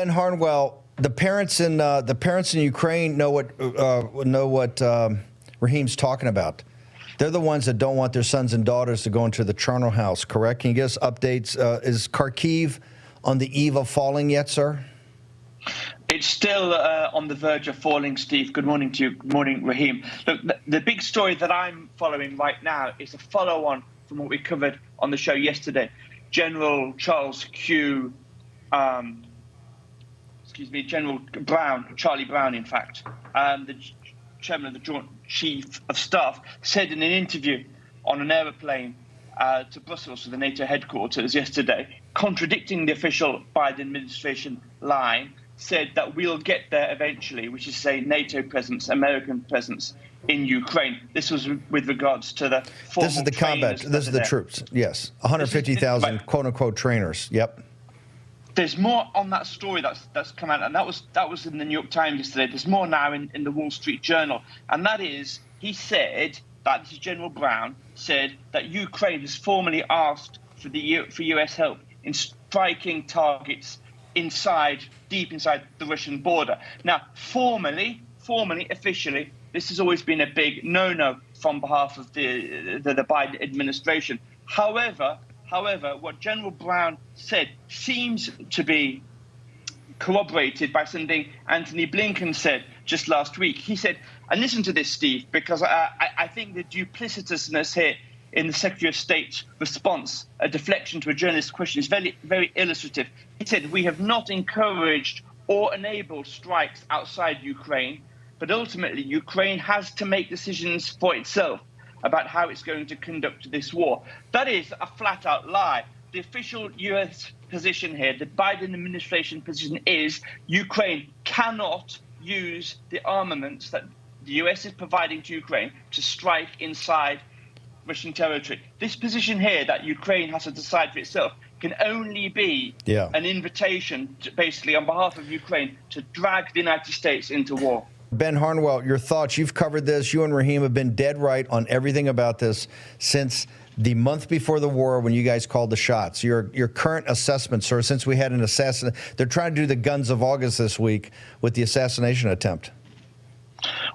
Ben Harnwell, the parents in Ukraine know what Raheem's talking about. They're the ones that don't want their sons and daughters to go into the charnel house, correct? Can you give us updates? Is Kharkiv on the eve of falling yet, sir? It's still on the verge of falling, Steve. Good morning to you. Good morning, Raheem. Look, the big story that I'm following right now is a follow-on from what we covered on the show yesterday. General Charles Q. General Brown, Charlie Brown, in fact, the chairman of the Joint Chief of Staff, said in an interview on an aeroplane to Brussels, to the NATO headquarters yesterday, contradicting the official Biden administration line, said that we'll get there eventually, which is, say, NATO presence, American presence in Ukraine. This was with regards to the formal This is the combat. This is the troops. Yes, 150,000 right, quote-unquote trainers. Yep. There's more on that story that's come out, and that was in the New York Times yesterday. There's more now in the Wall Street Journal, and that is, he said that General Brown said that Ukraine has formally asked for U.S. help in striking targets deep inside the Russian border. Now, formally, officially, this has always been a big no-no from behalf of the Biden administration. However, what General Brown said seems to be corroborated by something Anthony Blinken said just last week. He said, and listen to this, Steve, because I think the duplicitousness here in the Secretary of State's response, a deflection to a journalist's question, is very, very illustrative. He said, we have not encouraged or enabled strikes outside Ukraine, but ultimately Ukraine has to make decisions for itself about how it's going to conduct this war. That is a flat-out lie. The official U.S. position here, the Biden administration position, is Ukraine cannot use the armaments that the U.S. is providing to Ukraine to strike inside Russian territory. This position here that Ukraine has to decide for itself can only be an invitation, basically, on behalf of Ukraine to drag the United States into war. Ben Harnwell, your thoughts. You've covered this. You and Raheem have been dead right on everything about this since the month before the war when you guys called the shots. Your current assessment, sir, since we had an assassin. They're trying to do the guns of August this week with the assassination attempt.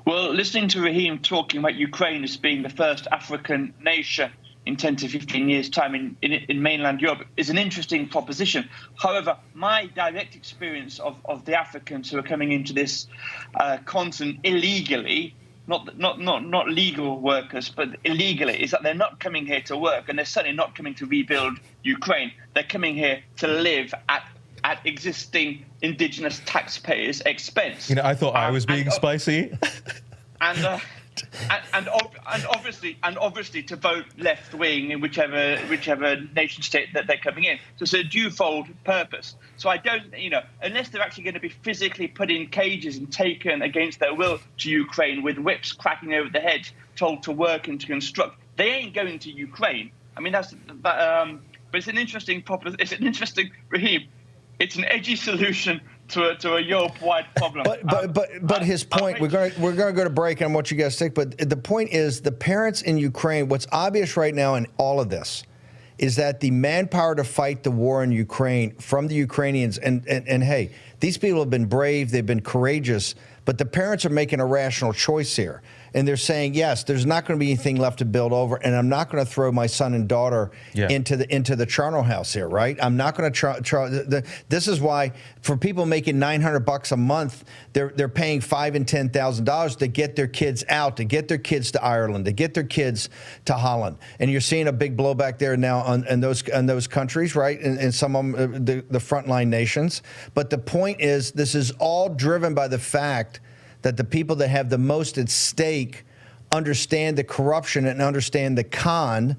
Well, listening to Raheem talking about Ukraine as being the first African nation in 10 to 15 years' time in mainland Europe is an interesting proposition. However, my direct experience of the Africans who are coming into this continent illegally, not legal workers, but illegally, is that they're not coming here to work, and they're certainly not coming to rebuild Ukraine. They're coming here to live at existing indigenous taxpayers' expense. You know, I thought I was being spicy. And obviously to vote left wing in whichever nation state that they're coming in. So it's a twofold purpose. So I don't, unless they're actually going to be physically put in cages and taken against their will to Ukraine with whips cracking over the head, told to work and to construct, they ain't going to Ukraine. I mean, but it's an interesting proposition. It's an interesting, Raheem. It's an edgy solution to a Europe-wide problem. But his point, we're going to go to break on what you guys think, but the point is the parents in Ukraine, what's obvious right now in all of this is that the manpower to fight the war in Ukraine from the Ukrainians, and hey, these people have been brave, they've been courageous, but the parents are making a rational choice here. And they're saying, yes, there's not going to be anything left to build over, and I'm not going to throw my son and daughter into the charnel house here, right? I'm not going to this is why, for people making $900 a month, they're paying $5,000 and $10,000 to get their kids out, to get their kids to Ireland, to get their kids to Holland. And you're seeing a big blowback there now in those countries, right? In some of them, the frontline nations. But the point is, this is all driven by the fact that the people that have the most at stake understand the corruption and understand the con,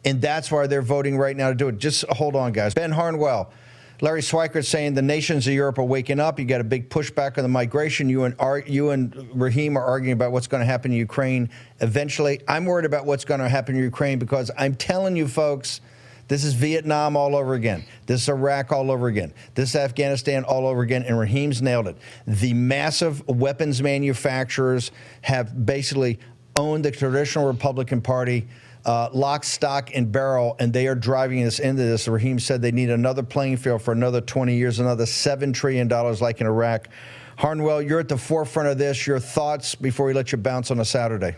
and that's why they're voting right now to do it. Just hold on, guys. Ben Harnwell, Larry Schweikert saying the nations of Europe are waking up. You got a big pushback on the migration. You and Raheem are arguing about what's going to happen in Ukraine eventually. I'm worried about what's going to happen in Ukraine because I'm telling you, folks, this is Vietnam all over again. This is Iraq all over again. This is Afghanistan all over again, and Raheem's nailed it. The massive weapons manufacturers have basically owned the traditional Republican Party lock, stock, and barrel, and they are driving us into this. Raheem said they need another playing field for another 20 years, another $7 trillion like in Iraq. Harnwell, you're at the forefront of this. Your thoughts before we let you bounce on a Saturday.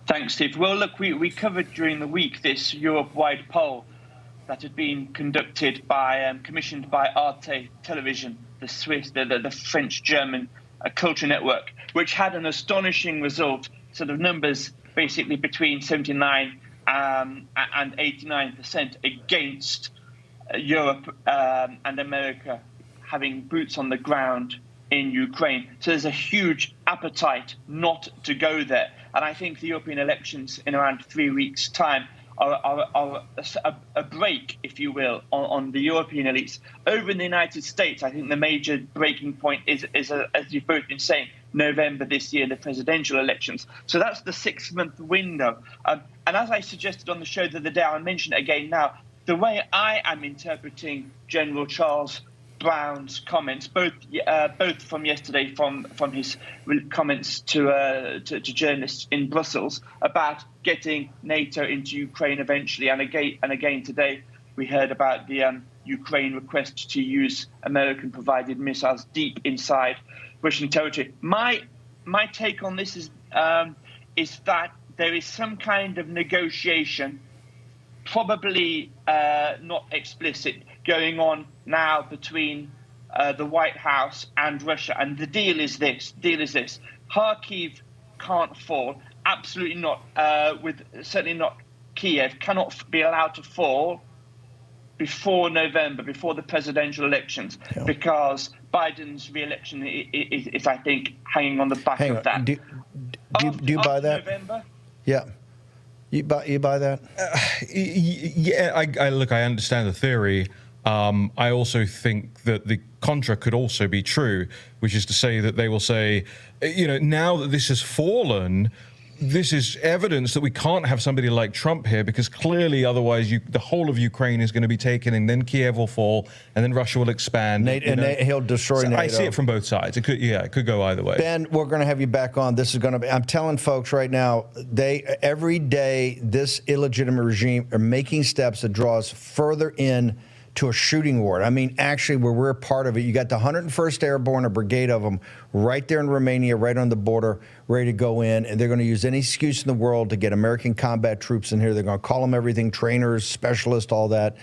Thanks, Steve. Well, look, we covered during the week this Europe-wide poll that had been conducted by, commissioned by Arte Television, the Swiss, the French-German culture network, which had an astonishing result. So the numbers basically between 79 and 89% against Europe and America having boots on the ground in Ukraine. So there's a huge appetite not to go there. And I think the European elections in around 3 weeks' time are a break, if you will, on the European elites. Over in the United States, I think the major breaking point is as you've both been saying, November this year, the presidential elections. So that's the 6-month window. And as I suggested on the show the other day, I'll mention it again now, the way I am interpreting General Charles Brown's comments, both from yesterday, from his comments to journalists in Brussels about getting NATO into Ukraine eventually, and again today we heard about the Ukraine request to use American-provided missiles deep inside Russian territory. My take on this is that there is some kind of negotiation, probably not explicit, going on now between the White House and Russia. And the deal is this. Kharkiv can't fall. Absolutely not. Certainly not Kiev. Cannot be allowed to fall before November, before the presidential elections, because Biden's re-election is, I think, hanging on the back of that. Do you buy that? November? Yeah. You buy that? Yeah, I understand the theory. I also think that the contra could also be true, which is to say that they will say, now that this has fallen, this is evidence that we can't have somebody like Trump here, because clearly otherwise the whole of Ukraine is going to be taken, and then Kiev will fall, and then Russia will expand. He'll destroy NATO. I see it from both sides. It could go either way. Ben, we're going to have you back on. This is going to be, I'm telling folks right now, every day this illegitimate regime are making steps that draw us further in to a shooting war. I mean, actually, where we're part of it, you got the 101st Airborne, a brigade of them, right there in Romania, right on the border, ready to go in, and they're going to use any excuse in the world to get American combat troops in here. They're going to call them everything, trainers, specialists, all that.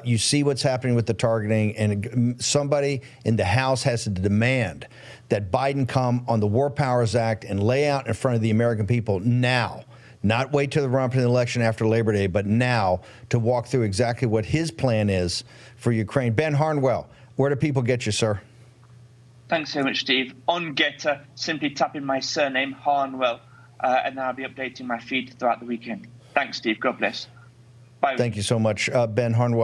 You see what's happening with the targeting, and somebody in the House has to demand that Biden come on the War Powers Act and lay out in front of the American people now. Not wait till the run up to the election after Labor Day, but now to walk through exactly what his plan is for Ukraine. Ben Harnwell, where do people get you, sir? Thanks so much, Steve. On Getter, simply tap in my surname, Harnwell, and I'll be updating my feed throughout the weekend. Thanks, Steve. God bless. Bye. Thank you so much, Ben Harnwell.